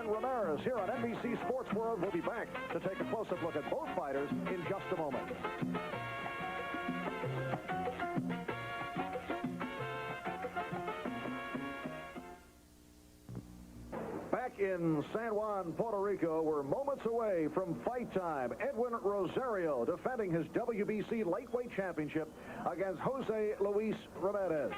and Ramirez here on NBC Sports World. We'll be back to take a close-up look at both fighters in just a moment. Back in San Juan, Puerto Rico, we're moments away from fight time. Edwin Rosario defending his WBC lightweight championship against Jose Luis Ramirez.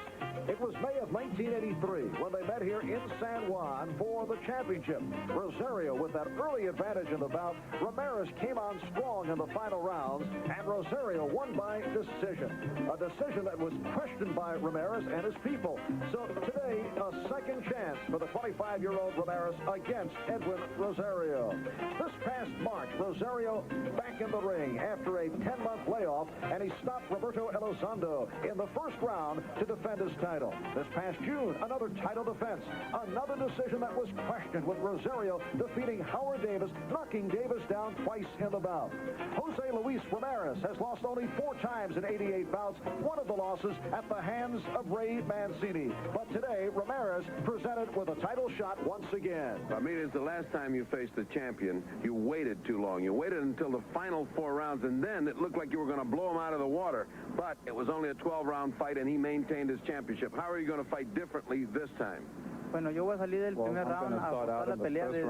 It was May of 1983 when they met here in San Juan for the championship. Rosario with that early advantage in the bout. Ramirez came on strong in the final rounds, and Rosario won by decision. A decision that was questioned by Ramirez and his people. So today, a second chance for the 25-year-old Ramirez against Edwin Rosario. This past March, Rosario back in the ring after a 10-month layoff, and he stopped Roberto Elizondo in the first round to defend his title. This past June, another title defense. Another decision that was questioned with Rosario defeating Howard Davis, knocking Davis down twice in the bout. Jose Luis Ramirez has lost only 4 times in 88 bouts, one of the losses at the hands of Ray Mancini. But today, Ramirez presented with a title shot once again. Ramirez, the last time you faced the champion, you waited too long. You waited until the final 4 rounds, and then it looked like you were going to blow him out of the water. But it was only a 12-round fight, and he maintained his championship. How are you going to fight differently this time? Bueno, yo voy a salir del primer round a forzar la pelea desde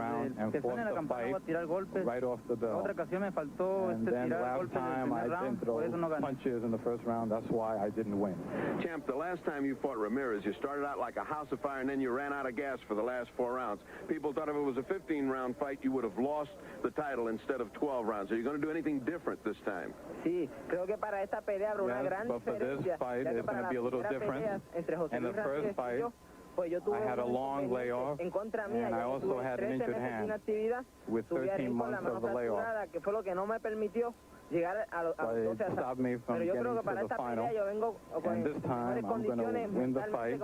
el que suene la campana, voy a tirar golpes. Right off the bell. Otra ocasión me faltó tirar golpes en el primer round, por eso no gané. Punches in the first round, that's why I didn't win. Champ, the last time you fought Ramirez, you started out like a house of fire, and then you ran out of gas for the last 4 rounds. People thought if it was a 15-round fight, you would have lost the title instead of 12 rounds. Are you going to do anything different this time? Sí, creo que para esta pelea habrá una gran but for this fight, it's going to be a little different. In the first fight, I had a long layoff, and I also had an injured hand with 13 months of the layoff. But it stopped me from getting to the final, and this time I'm going to win the fight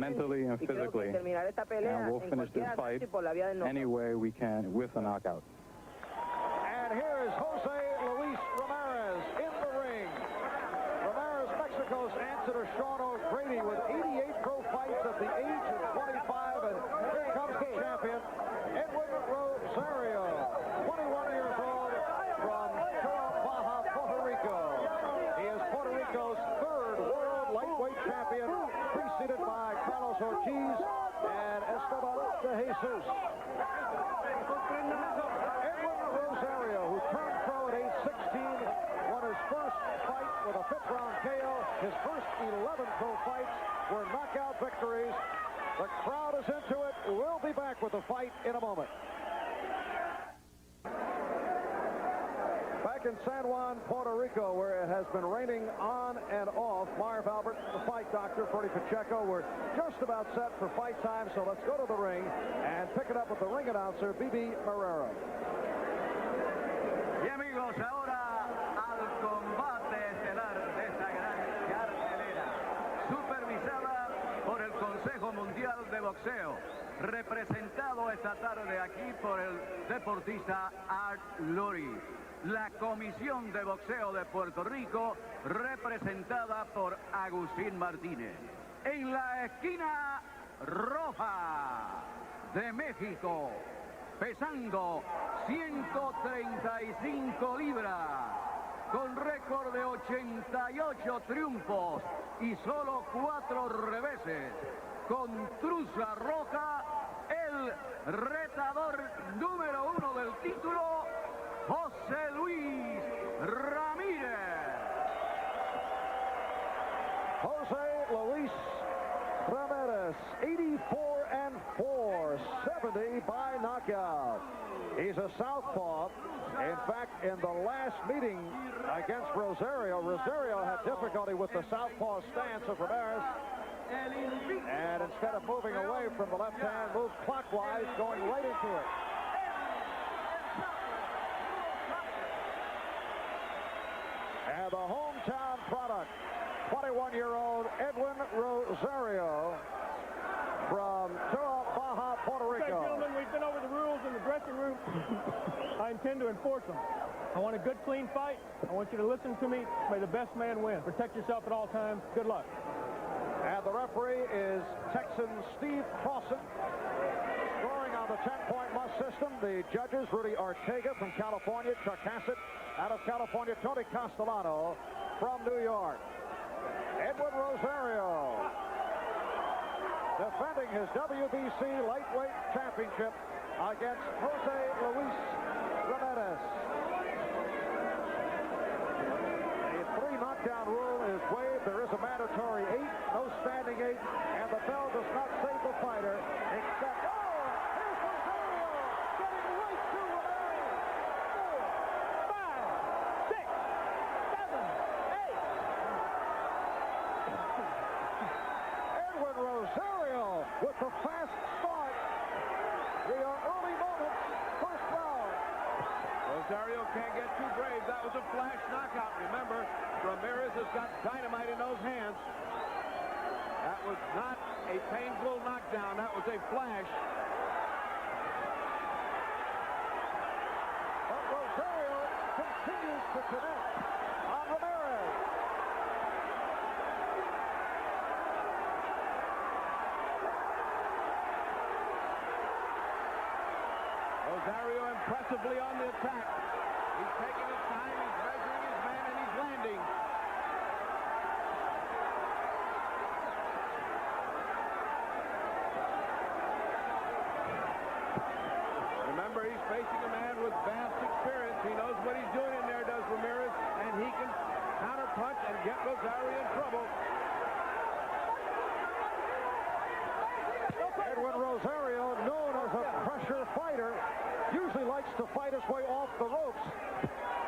mentally and physically, and we'll finish this fight any way we can with a knockout. And here is Jose Luis Ramirez in the ring. Ramirez, Mexico's answer to Sean O'Grady with 88 pro fights at the age of 25, and here comes the champion, Edwin Rosario, 21 years old from Baja, Puerto Rico. He is Puerto Rico's 3rd world lightweight champion, preceded by Carlos Ortiz and Esteban de Jesus. Edwin Rosario, who turned pro at age 16, won his first fight with a 5th-round KO. His first 11 pro fights were knockout victories. The crowd is into it. We'll be back with the fight in a moment. Back in San Juan, Puerto Rico, where it has been raining on and off, Marv Albert, the fight doctor, Freddie Pacheco, we're just about set for fight time, so let's go to the ring and pick it up with the ring announcer, B.B. Marrero. Y amigos, ahora al combate estelar de esta gran cartelera, supervisada por el Consejo Mundial de Boxeo, representado esta tarde aquí por el deportista Art Lurie. La Comisión de Boxeo de Puerto Rico, representada por Agustín Martínez. En la esquina roja de México, pesando 135 libras, con récord de 88 triunfos y solo 4 reveses, con truza roja, el retador número 1 del título, José Luis Ramírez. Jose Luis Ramirez, 84-4, 70 by knockout. He's a southpaw. In fact, in the last meeting against Rosario, Rosario had difficulty with the southpaw stance of Ramirez. And instead of moving away from the left hand, moved clockwise, going right into it. And the hometown product, 21-year-old Edwin Rosario from Baja, Puerto Rico. Okay, gentlemen, we've been over the rules in the dressing room. I intend to enforce them. I want a good, clean fight. I want you to listen to me. May the best man win. Protect yourself at all times. Good luck. And the referee is Texan Steve Crossan, scoring on the 10-point must system. The judges, Rudy Ortega from California, Chuck Hassett out of California, Tony Castellano from New York. Edwin Rosario defending his WBC lightweight championship against Jose Luis Ramirez. A 3-knockdown rule is waived. There is a mandatory 8, no standing 8, and the bell does not save the fighter, except, here's Rosario getting right to Ramirez. 4, 5, 6, 7, 8. Edwin Rosario with the fast start. We are early moments, first round. Rosario can't get too brave. That was a flash knockout. Remember, Ramirez has got dynamite in those hands. That was not a painful knockdown. That was a flash. But Rosario continues to connect on Ramirez. Rosario impressively on the attack. He's taking his time, he's measuring his man, and he's landing. Remember, he's facing a man with vast experience. He knows what he's doing in there, does Ramirez, and he can counterpunch and get Rosario in trouble. Edwin Rosario, known as a pressure fighter, usually likes to fight his way off the ropes,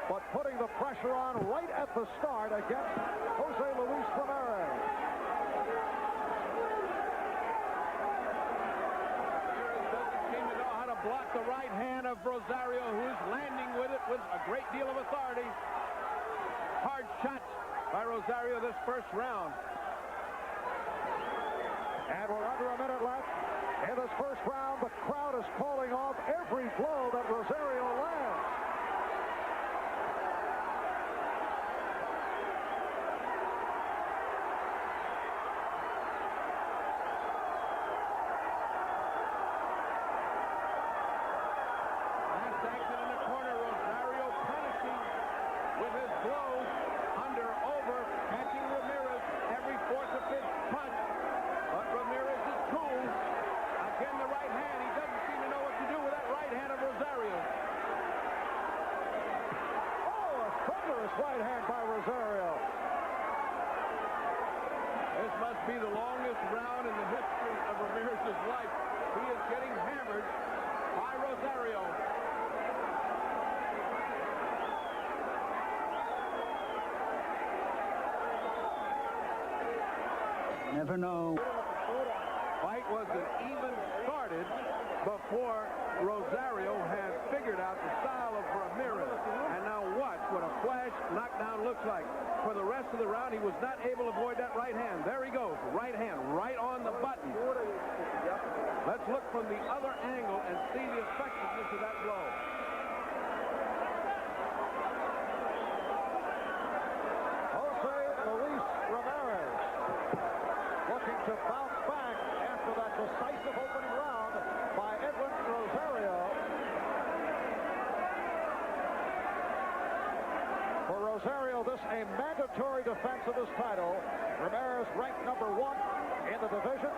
but putting the pressure on right at the start against Jose Luis Ramirez. Ramirez doesn't seem to know how to block the right hand of Rosario, who's landing with it with a great deal of authority. Hard shots by Rosario this first round. And we're under a minute left. In this first round, the crowd is calling off every blow that Rosario lands. Last action in the corner, Rosario punishing with his blows, under, over, catching Ramirez every fourth or fifth punch. But Ramirez is cool. Again, the right hand. He doesn't seem to know what to do with that right hand of Rosario. Oh, a thunderous right hand by Rosario. This must be the longest round in the history of Ramirez's life. He is getting hammered by Rosario. Never know. Fight wasn't even started before Rosario had figured out the style of Ramirez. And now watch what a flash knockdown looks like. For the rest of the round, he was not able to avoid that right hand. There he goes, right hand, right on the button. Let's look from the other angle and see the effectiveness of that blow. Jose Luis Ramirez looking to bounce back after that decisive opening round by Edwin Rosario. For Rosario, this a mandatory defense of his title. Ramirez ranked number 1 in the division.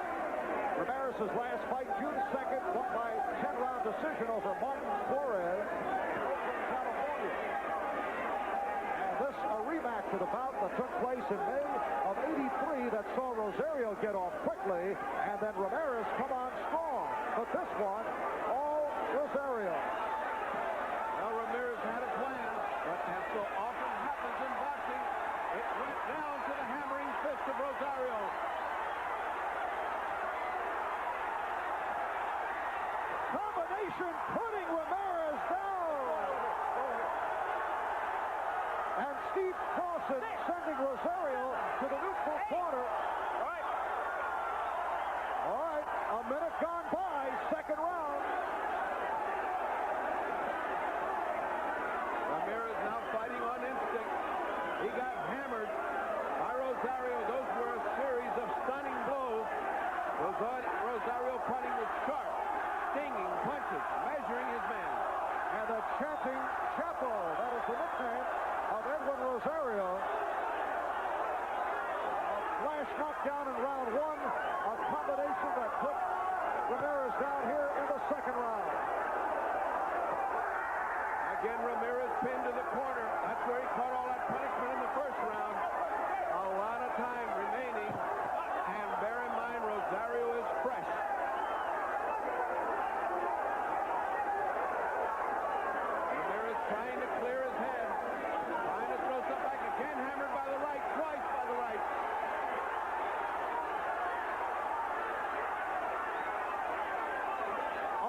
Ramirez's last fight, June 2nd, won by 10-round decision over Martin Flores in Oakland, California. And this a rematch of the bout that took place in May of '83 that saw Rosario get off quickly and then Ramirez come on strong. But this one, all Rosario. Now Ramirez had a plan, but as so often happens in boxing, it went down to the hammering fist of Rosario. Combination putting Ramirez down. And Steve Clausen sending Rosario to the neutral corner. All right, a minute gone by, second round. Ramirez now fighting on instinct. He got hammered by Rosario. Those were a series of stunning blows. Rosario punting with sharp, stinging punches, measuring the chanting Chapo. That is the nickname of Edwin Rosario. A flash knockdown in round one. A combination that put Ramirez down here in the second round. Again, Ramirez pinned to the corner. That's where he caught all that punishment in the first round. A lot of time remaining. And bear in mind, Rosario is fresh. Ramirez trying to clear his head. Trying to throw something back. Again, hammered by the right. Twice by the right.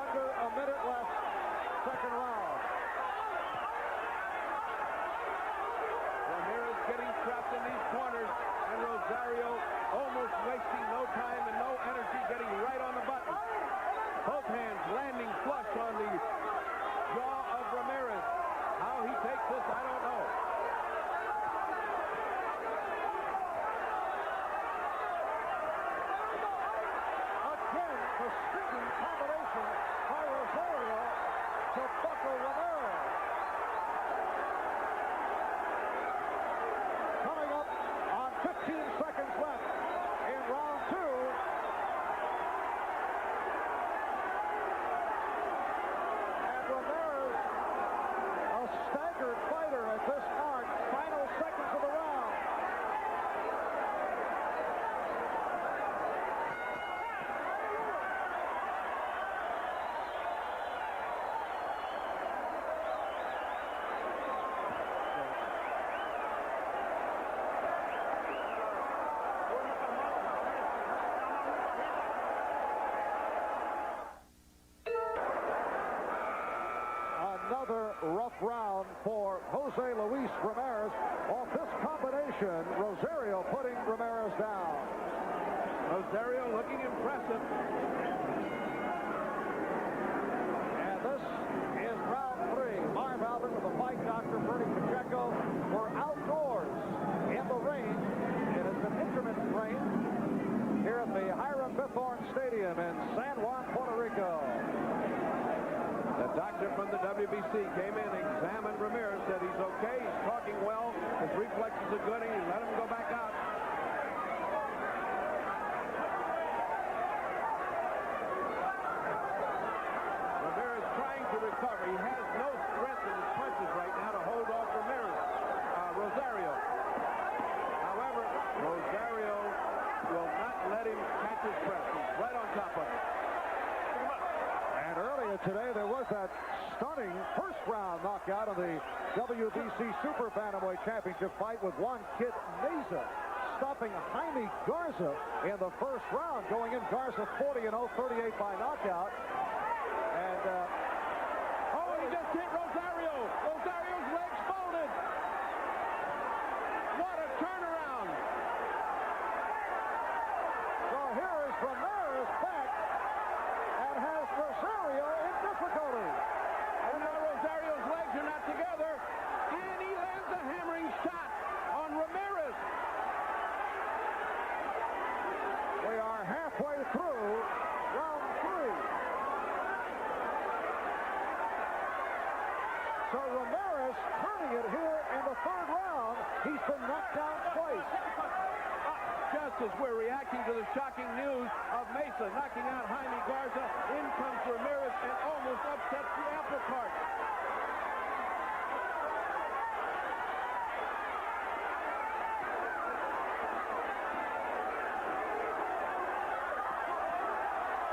Under a minute left. Second round. Ramirez getting trapped in these corners, and Rosario almost wasting no time and no energy, getting right on the button. Both hands landing flush on the jaw of Ramirez. How he takes this, I don't know. Again, the stinging combination by Rosario to buckle Ramirez. Coming up on 15 seconds left in round two. And Ramirez, a staggered fighter at this mark. Final seconds of the round. Another rough round for Jose Luis Ramirez. Off this combination, Rosario putting Ramirez down. Rosario looking impressive. And this is round three. Marv Albert with the fight doctor, Bernie Pacheco. We're outdoors in the rain. It is an intermittent rain here at the Hiram Bithorn Stadium in San Juan, Puerto Rico. The doctor from the WBC came in, examined Ramirez, said he's okay, he's talking well, his reflexes are good, and he let him go back out. Ramirez trying to recover. He has no strength in his punches right now to hold off Rosario. However, Rosario will not let him catch his breath. He's right on top of him. And earlier today, there was that stunning first-round knockout of the WBC Super Bantamweight Championship fight with Juan Kid Meza stopping Jaime Garza in the first round, going in Garza 40-0, 38 by knockout. And, he just hit Rosario. Rosario's legs folded. What a turnaround. So here is Ramirez back and has Rosario in difficulty. And now Rosario's legs are not together, and he lands a hammering shot on Ramirez. We are halfway through round three. So Ramirez turning it here in the third round. He's been knocked down twice. Just as we're reacting to the shocking news of Meza knocking out Jaime Garza, in comes Ramirez and almost upsets the apple cart.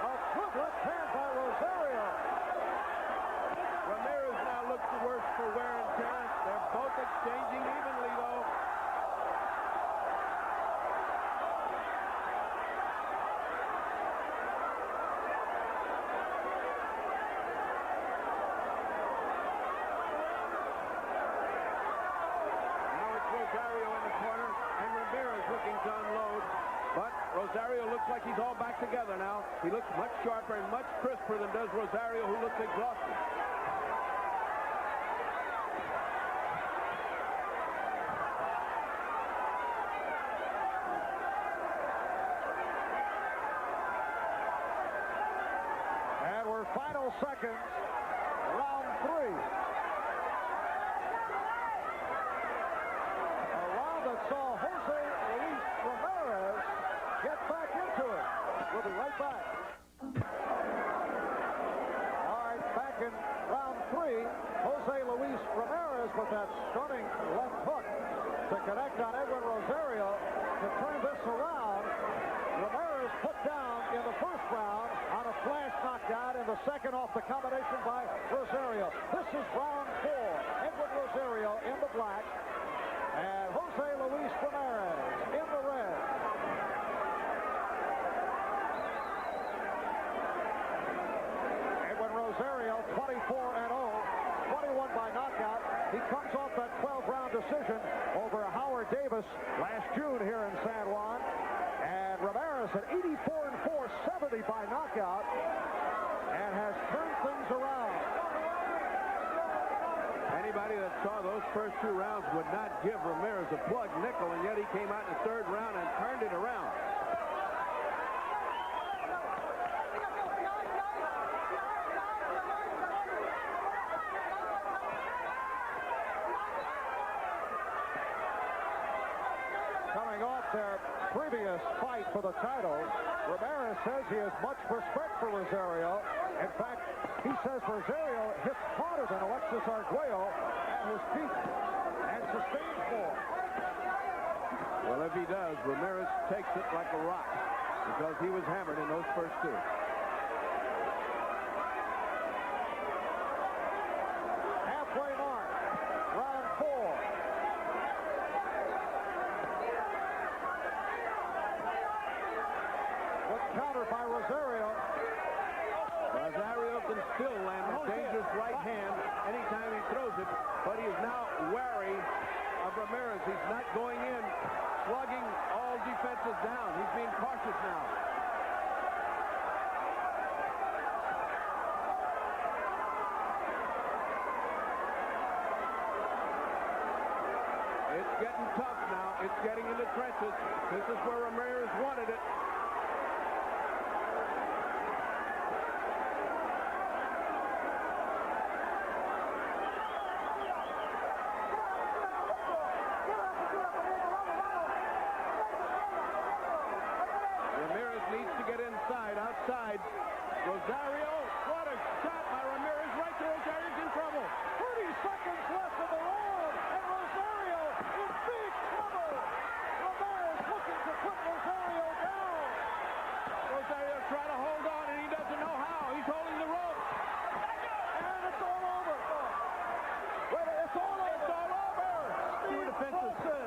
A good left hand by Rosario. Ramirez now looks the worse for wear and tear. They're both exchanging evenly, though. Rosario in the corner, and Ramirez looking to unload. But Rosario looks like he's all back together now. He looks much sharper and much crisper than does Rosario, who looks exhausted. And we're final seconds, round three. with that stunning left hook to connect on Edwin Rosario to turn this around. Ramirez put down in the first round on a flash knockdown, in the second off the combination by Rosario. This is round 4. Edwin Rosario in the black and Jose Luis Ramirez in the red. Edwin Rosario 24-0, 21 by knockout. He comes off that 12-round decision over Howard Davis last June here in San Juan. And Ramirez at 84-4, 70 by knockout, and has turned things around. Anybody that saw those first 2 rounds would not give Ramirez a plug nickel, and yet he came out in the 3rd round and turned it around. Coming off their previous fight for the title, Ramirez says he has much respect for Rosario. In fact, he says Rosario hits harder than Alexis Arguello at his peak and sustains more. Well, if he does, Ramirez takes it like a rock because he was hammered in those first 2. Halfway mark, round 4. Countered by Rosario. Rosario can still land a dangerous right hand anytime he throws it, but he is now wary of Ramirez. He's not going in, slugging all defenses down. He's being cautious now. It's getting tough now. It's getting in the trenches. This is where Ramirez wanted it. Outside. Rosario, what a shot by Ramirez. Right to Rosario's in trouble. 30 seconds left in the round, and Rosario in big trouble. Ramirez looking to put Rosario down. Rosario trying to hold on, and he doesn't know how. He's holding the rope. And it's all over. Wait, it's all over. It's all over. Steve Wilson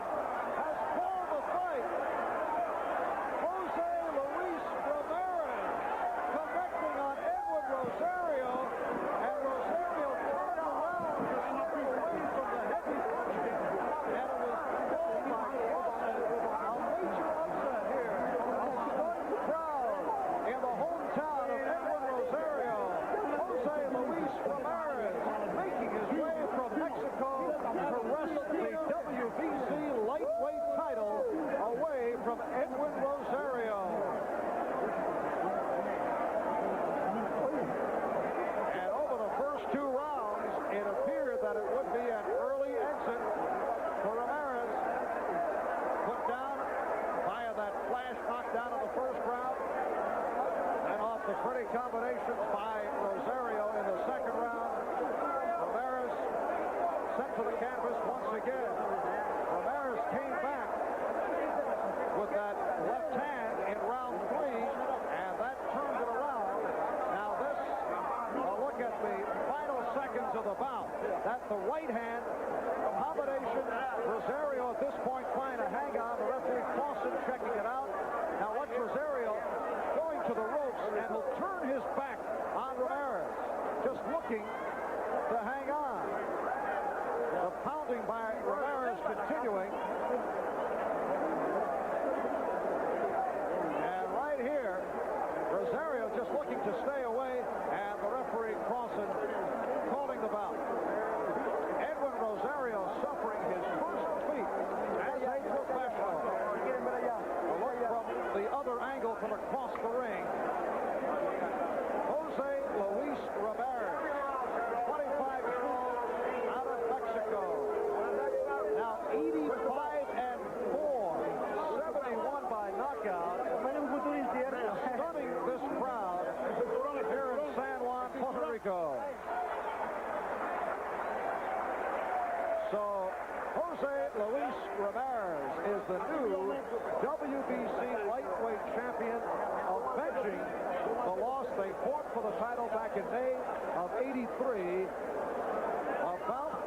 has called the fight. Jose Luis Ramirez connecting on Edwin Rosario, and Rosario turned around to step away from the heavy punching, and it was called by Wilson. A major upset here. A stunned crowd in the hometown of Edwin Rosario. Jose Luis Ramirez making his way from Mexico to wrest the WBC lightweight title away from Edwin Rosario. And over the first 2 rounds, it appeared that it would be an early exit for Ramirez. Put down via that flash knockdown in the first round. Then off the pretty combinations by Rosario in the second round. Ramirez sent to the canvas once again. Ramirez came back with that left hand in round 3, and that turned it around. Now this, look at the final seconds of the bout. That's the right hand combination. Rosario at this point trying to hang on. The referee Clausen checking it out. Now watch Rosario going to the ropes, and he'll turn his back on Ramirez, just looking to hang on. The pounding by Ramirez continuing. And right here, Rosario just looking to stay away, and the referee Clausen calling the bout. Edwin Rosario suffering his first defeat as a professional. A look from the other angle from across the ring. Jose Luis Ramirez, 25-year-old out of Mexico. Now 85-4, 71 by knockout. Stunning this crowd here in San Juan, Puerto Rico. Jose Luis Ramirez is the new WBC lightweight champion, avenging the loss they fought for the title back in May of '83. About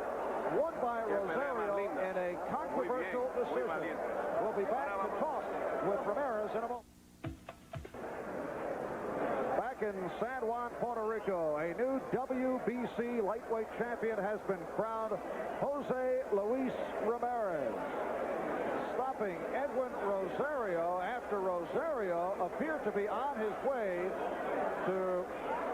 won by Rosario in a controversial decision. We'll be back to talk with Ramirez in a moment. Back in San Juan, Puerto Rico, a new WBC lightweight champion has been crowned, Jose Luis Ramirez, stopping Edwin Rosario after Rosario appeared to be on his way to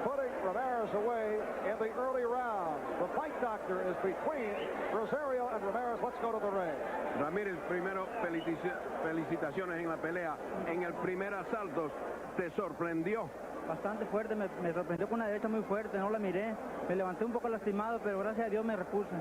putting Ramirez away in the early rounds. The fight doctor is between Rosario and Ramirez. Let's go to the ring. Ramírez, primero, felicitaciones en la pelea. En el primer asalto, ¿te sorprendió? Bastante fuerte, me sorprendió con una derecha muy fuerte, no la miré. Me levanté un poco lastimado, pero gracias a Dios me repuse.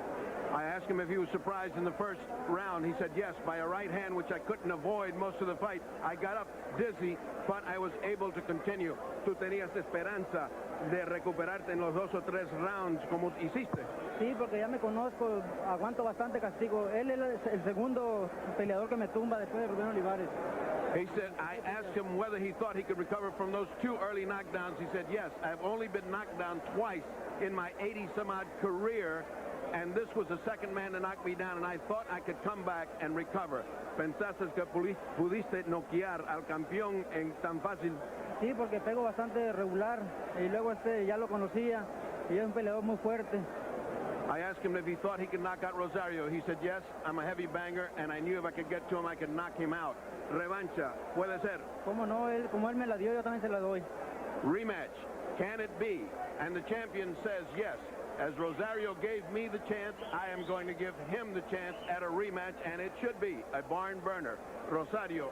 I asked him if he was surprised in the first round. He said yes, by a right hand, which I couldn't avoid most of the fight. I got up dizzy, but I was able to continue. Tú tenías esperanza de recuperarte en los 2 o 3 rounds, como hiciste. Sí, porque ya me conozco, aguanto bastante castigo. Él es el segundo peleador que me tumba después de Rubén Olivares. He said, I asked him whether he thought he could recover from those 2 early knockdowns. He said, yes, I've only been knocked down twice in my 80-some-odd career, and this was the second man to knock me down, and I thought I could come back and recover. ¿Pensaste que pudiste noquear al campeón en tan fácil? Sí, porque pego bastante regular, y luego ya lo conocía, y es un peleador muy fuerte. I asked him if he thought he could knock out Rosario. He said, yes, I'm a heavy banger, and I knew if I could get to him, I could knock him out. Revancha, puede ser. ¿Cómo no? Como él me la dio, yo también se la doy. Rematch, can it be? And the champion says yes. As Rosario gave me the chance, I am going to give him the chance at a rematch, and it should be a barn burner. Rosario,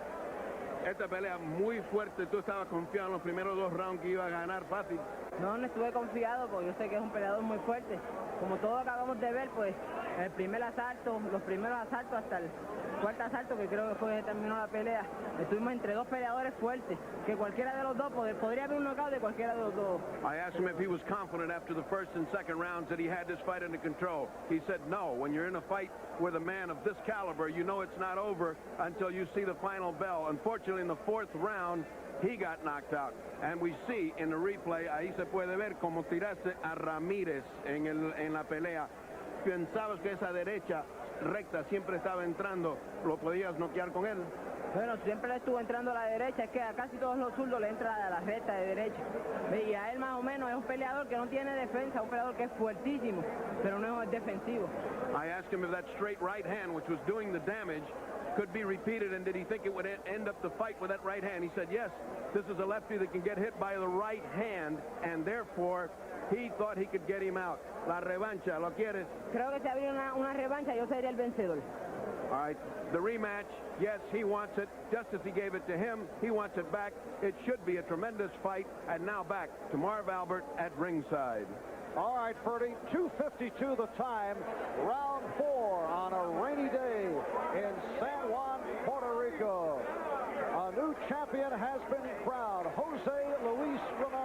esta pelea muy fuerte. ¿Tú estabas confiado en los primeros 2 rounds que iba a ganar fácil? No estuve confiado porque yo sé que es un peleador muy fuerte. Como todos acabamos de ver, pues el primer asalto, los primeros asaltos hasta el 4º asalto, que creo que fue que terminó la pelea, estuvimos entre 2 peleadores fuertes, que cualquiera de los dos podría haber un knockout de cualquiera de los dos. I asked him if he was confident after the first and second rounds that he had this fight under control. He said no. When you're in a fight with a man of this caliber, you know it's not over until you see the final bell. Unfortunately, in the 4th round, he got knocked out. And we see in the replay, ahí se puede ver cómo tiraste a Ramírez en la pelea. Pensabas que esa derecha recta siempre estaba entrando, ¿lo podías noquear con él? Bueno, siempre le estuvo entrando a la derecha, es que a casi todos los zurdos le entra a la recta de derecha. Y a él más o menos es un peleador que no tiene defensa, un peleador que es fuertísimo, pero no es defensivo. I asked him if that straight right hand, which was doing the damage, could be repeated, and did he think it would end up the fight with that right hand? He said, yes, this is a lefty that can get hit by the right hand, and therefore he thought he could get him out. La revancha, ¿lo quieres? Creo que si habría una revancha, yo sería el vencedor. All right, the rematch, yes, he wants it. Just as he gave it to him, he wants it back. It should be a tremendous fight. And now back to Marv Albert at ringside. All right, Ferdy, 2:52 the time, round 4 on a rainy day in San Juan, Puerto Rico. A new champion has been crowned, Jose Luis Ramirez.